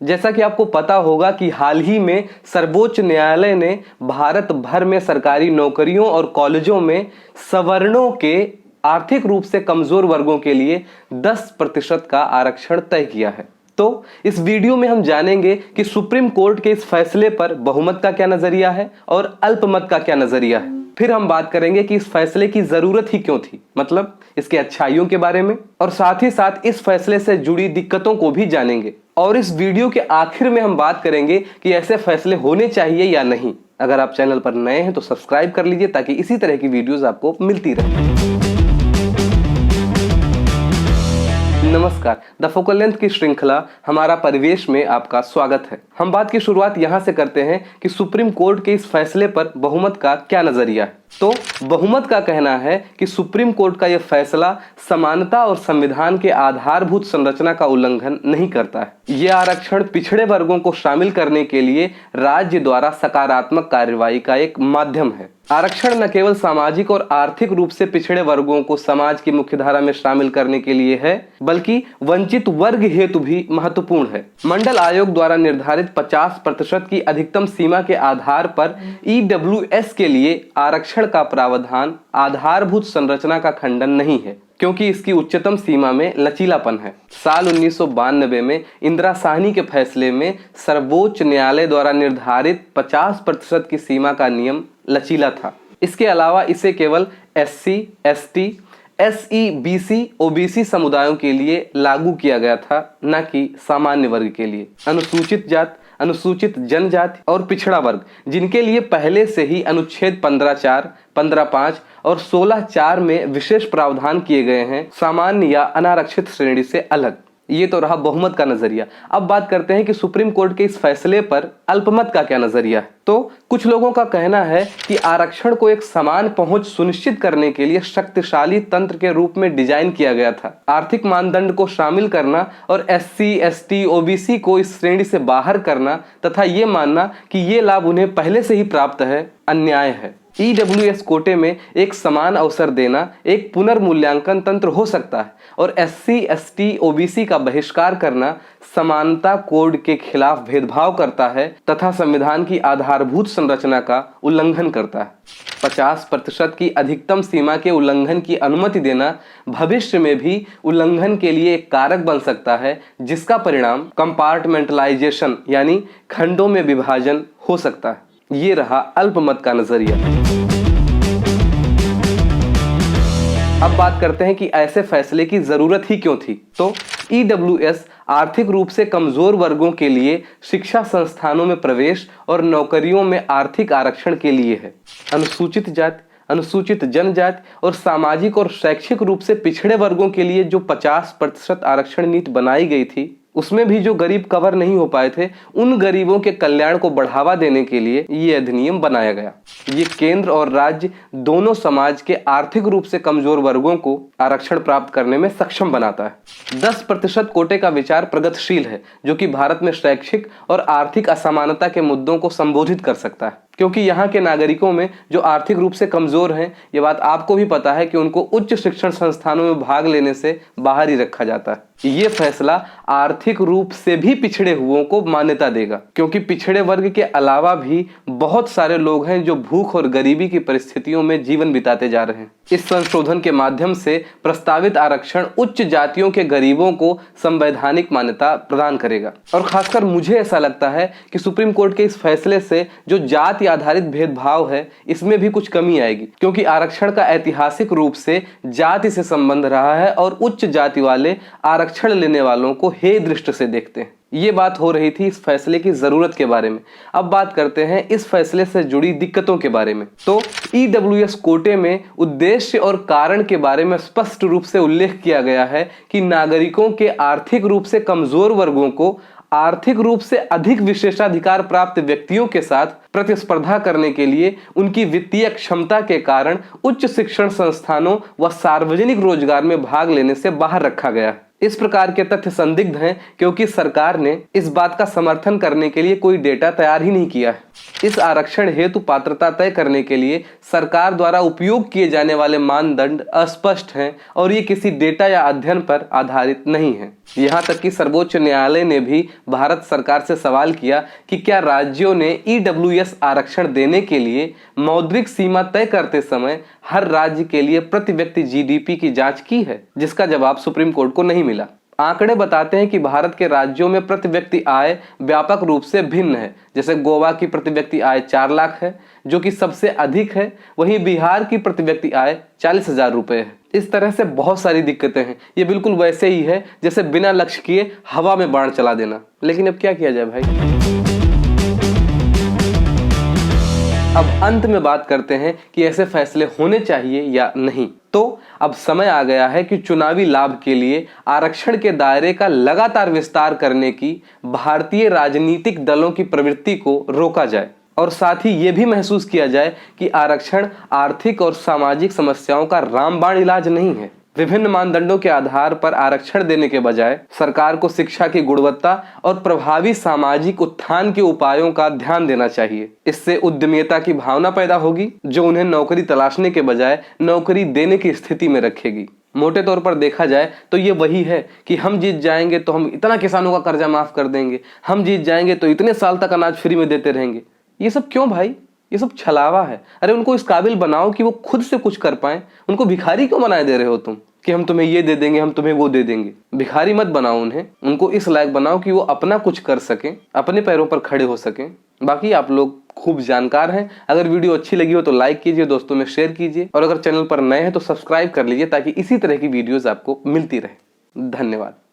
जैसा कि आपको पता होगा कि हाल ही में सर्वोच्च न्यायालय ने भारत भर में सरकारी नौकरियों और कॉलेजों में सवर्णों के आर्थिक रूप से कमजोर वर्गों के लिए 10% का आरक्षण तय किया है। तो इस वीडियो में हम जानेंगे कि सुप्रीम कोर्ट के इस फैसले पर बहुमत का क्या नजरिया है और अल्पमत का क्या नजरिया है। फिर हम बात करेंगे कि इस फैसले की जरूरत ही क्यों थी, मतलब इसके अच्छाइयों के बारे में, और साथ ही साथ इस फैसले से जुड़ी दिक्कतों को भी जानेंगे। और इस वीडियो के आखिर में हम बात करेंगे कि ऐसे फैसले होने चाहिए या नहीं। अगर आप चैनल पर नए हैं तो सब्सक्राइब कर लीजिए ताकि इसी तरह की वीडियोस आपको मिलती रहे। नमस्कार, द फोकल लेंथ की श्रृंखला हमारा परिवेश में आपका स्वागत है। हम बात की शुरुआत यहां से करते हैं कि सुप्रीम कोर्ट के इस फैसले पर बहुमत का क्या नजरिया है। तो बहुमत का कहना है कि सुप्रीम कोर्ट का यह फैसला समानता और संविधान के आधारभूत संरचना का उल्लंघन नहीं करता है। यह आरक्षण पिछड़े वर्गों को शामिल करने के लिए राज्य द्वारा सकारात्मक कार्रवाई का एक माध्यम है। आरक्षण न केवल सामाजिक और आर्थिक रूप से पिछड़े वर्गों को समाज की मुख्यधारा में शामिल करने के लिए है, बल्कि वंचित वर्ग हेतु भी महत्वपूर्ण है। मंडल आयोग द्वारा निर्धारित 50% की अधिकतम सीमा के आधार पर EWS के लिए आरक्षण का प्रावधान आधारभूत संरचना का खंडन नहीं है, क्योंकि इसकी उच्चतम सीमा में लचीलापन है। साल 1992 में इंदिरा साहनी के फैसले में सर्वोच्च न्यायालय द्वारा निर्धारित 50% की सीमा का नियम लचीला था। इसके अलावा इसे केवल SC, ST, SE, BC, OBC समुदायों के लिए लागू किया गया था, न कि सामान्य वर्ग के लिए। अनुसूचित जाति, अनुसूचित जनजाति और पिछड़ा वर्ग, जिनके लिए पहले से ही अनुच्छेद 15(4), 15(5) और 16(4) में विशेष प्रावधान किए गए हैं, सामान्य या अनारक्षित श्रेणी से अलग। ये तो रहा बहुमत का नजरिया। अब बात करते हैं कि सुप्रीम कोर्ट के इस फैसले पर अल्पमत का क्या नजरिया है। तो कुछ लोगों का कहना है कि आरक्षण को एक समान पहुंच सुनिश्चित करने के लिए शक्तिशाली तंत्र के रूप में डिजाइन किया गया था। आर्थिक मानदंड को शामिल करना और SC, ST, OBC को इस श्रेणी से बाहर करना तथा ये मानना कि ये लाभ उन्हें पहले से ही प्राप्त है, अन्याय है। EWS कोटे में एक समान अवसर देना एक पुनर्मूल्यांकन तंत्र हो सकता है, और SC, ST, OBC का बहिष्कार करना समानता कोड के खिलाफ भेदभाव करता है तथा संविधान की आधारभूत संरचना का उल्लंघन करता है। 50% की अधिकतम सीमा के उल्लंघन की अनुमति देना भविष्य में भी उल्लंघन के लिए एक कारक बन सकता है, जिसका परिणाम कंपार्टमेंटलाइजेशन यानी खंडों में विभाजन हो सकता है। ये रहा अल्पमत का नजरिया। अब बात करते हैं कि ऐसे फैसले की जरूरत ही क्यों थी। तो EWS आर्थिक रूप से कमजोर वर्गों के लिए शिक्षा संस्थानों में प्रवेश और नौकरियों में आर्थिक आरक्षण के लिए है। अनुसूचित जाति, अनुसूचित जनजाति और सामाजिक और शैक्षिक रूप से पिछड़े वर्गों के लिए जो 50% आरक्षण नीति बनाई गई थी, उसमें भी जो गरीब कवर नहीं हो पाए थे, उन गरीबों के कल्याण को बढ़ावा देने के लिए ये अधिनियम बनाया गया। ये केंद्र और राज्य दोनों समाज के आर्थिक रूप से कमजोर वर्गों को आरक्षण प्राप्त करने में सक्षम बनाता है। 10% कोटे का विचार प्रगतिशील है, जो कि भारत में शैक्षिक और आर्थिक असमानता के मुद्दों को संबोधित कर सकता है, क्योंकि यहाँ के नागरिकों में जो आर्थिक रूप से कमजोर हैं, ये बात आपको भी पता है कि उनको उच्च शिक्षण संस्थानों में भाग लेने से बाहर ही रखा जाता है। ये फैसला आर्थिक रूप से भी पिछड़े हुओं को मान्यता देगा, क्योंकि पिछड़े वर्ग के अलावा भी बहुत सारे लोग हैं जो भूख और गरीबी की परिस्थितियों में जीवन बिताते जा रहे हैं। इस संशोधन के माध्यम से प्रस्तावित आरक्षण उच्च जातियों के गरीबों को संवैधानिक मान्यता प्रदान करेगा। और खासकर मुझे ऐसा लगता है कि सुप्रीम कोर्ट के इस फैसले से जो जाति आधारित भेदभाव है, इसमें भी कुछ कमी आएगी, क्योंकि आरक्षण का ऐतिहासिक रूप से जाति से संबंध रहा है और उच्च जाति वाले आरक्षण लेने वालों को हे दृष्टि से देखते हैं। ये बात हो रही थी इस फैसले की जरूरत के बारे में। अब बात करते हैं इस फैसले से जुड़ी दिक्कतों के बारे में। तो EWS कोटे में उद्देश्य और कारण के बारे में स्पष्ट रूप से उल्लेख किया गया है कि नागरिकों के आर्थिक रूप से कमजोर वर्गों को आर्थिक रूप से अधिक विशेषाधिकार प्राप्त व्यक्तियों के साथ प्रतिस्पर्धा करने के लिए उनकी वित्तीय क्षमता के कारण उच्च शिक्षण संस्थानों व सार्वजनिक रोजगार में भाग लेने से बाहर रखा गया है। इस प्रकार के तथ्य संदिग्ध हैं क्योंकि सरकार ने इस बात का समर्थन करने के लिए कोई डेटा तैयार ही नहीं किया है। इस आरक्षण हेतु पात्रता तय करने के लिए सरकार द्वारा उपयोग किए जाने वाले मानदंड अस्पष्ट हैं और ये किसी डेटा या अध्ययन पर आधारित नहीं है। यहाँ तक कि सर्वोच्च न्यायालय ने भी भारत सरकार से सवाल किया कि क्या राज्यों ने ईडब्ल्यूएस आरक्षण देने के लिए मौद्रिक सीमा तय करते समय हर राज्य के लिए प्रति व्यक्ति जीडीपी की जांच की है, जिसका जवाब सुप्रीम कोर्ट को नहीं मिला। आंकड़े बताते हैं कि भारत के राज्यों में प्रति व्यक्ति आय व्यापक रूप से भिन्न है। जैसे गोवा की प्रति व्यक्ति आय 4 लाख है, जो कि सबसे अधिक है, वहीं बिहार की प्रति व्यक्ति आय 40,000 रुपए है। इस तरह से बहुत सारी दिक्कतें हैं। ये बिल्कुल वैसे ही है जैसे बिना लक्ष्य किए हवा में बाण चला देना। लेकिन अब क्या किया जाए भाई। अब अंत में बात करते हैं कि ऐसे फैसले होने चाहिए या नहीं। तो अब समय आ गया है कि चुनावी लाभ के लिए आरक्षण के दायरे का लगातार विस्तार करने की भारतीय राजनीतिक दलों की प्रवृत्ति को रोका जाए और साथ ही ये भी महसूस किया जाए कि आरक्षण आर्थिक और सामाजिक समस्याओं का रामबाण इलाज नहीं है। विभिन्न मानदंडों के आधार पर आरक्षण देने के बजाय सरकार को शिक्षा की गुणवत्ता और प्रभावी सामाजिक उत्थान के उपायों का ध्यान देना चाहिए। इससे उद्यमिता की भावना पैदा होगी जो उन्हें नौकरी तलाशने के बजाय नौकरी देने की स्थिति में रखेगी। मोटे तौर पर देखा जाए तो ये वही है कि हम जीत जाएंगे तो हम इतना किसानों का कर्जा माफ कर देंगे, हम जीत जाएंगे तो इतने साल तक अनाज फ्री में देते रहेंगे। ये सब क्यों भाई? ये सब छलावा है। अरे उनको इस काबिल बनाओ कि वो खुद से कुछ कर पाए। उनको भिखारी क्यों बनाए दे रहे हो तुम कि हम तुम्हें ये दे देंगे, हम तुम्हें वो दे देंगे। भिखारी मत बनाओ उन्हें, उनको इस लायक बनाओ कि वो अपना कुछ कर सकें, अपने पैरों पर खड़े हो सकें। बाकी आप लोग खूब जानकार हैं। अगर वीडियो अच्छी लगी हो तो लाइक कीजिए, दोस्तों में शेयर कीजिए और अगर चैनल पर नए हैं तो सब्सक्राइब कर लीजिए ताकि इसी तरह की वीडियोस आपको मिलती रहे। धन्यवाद।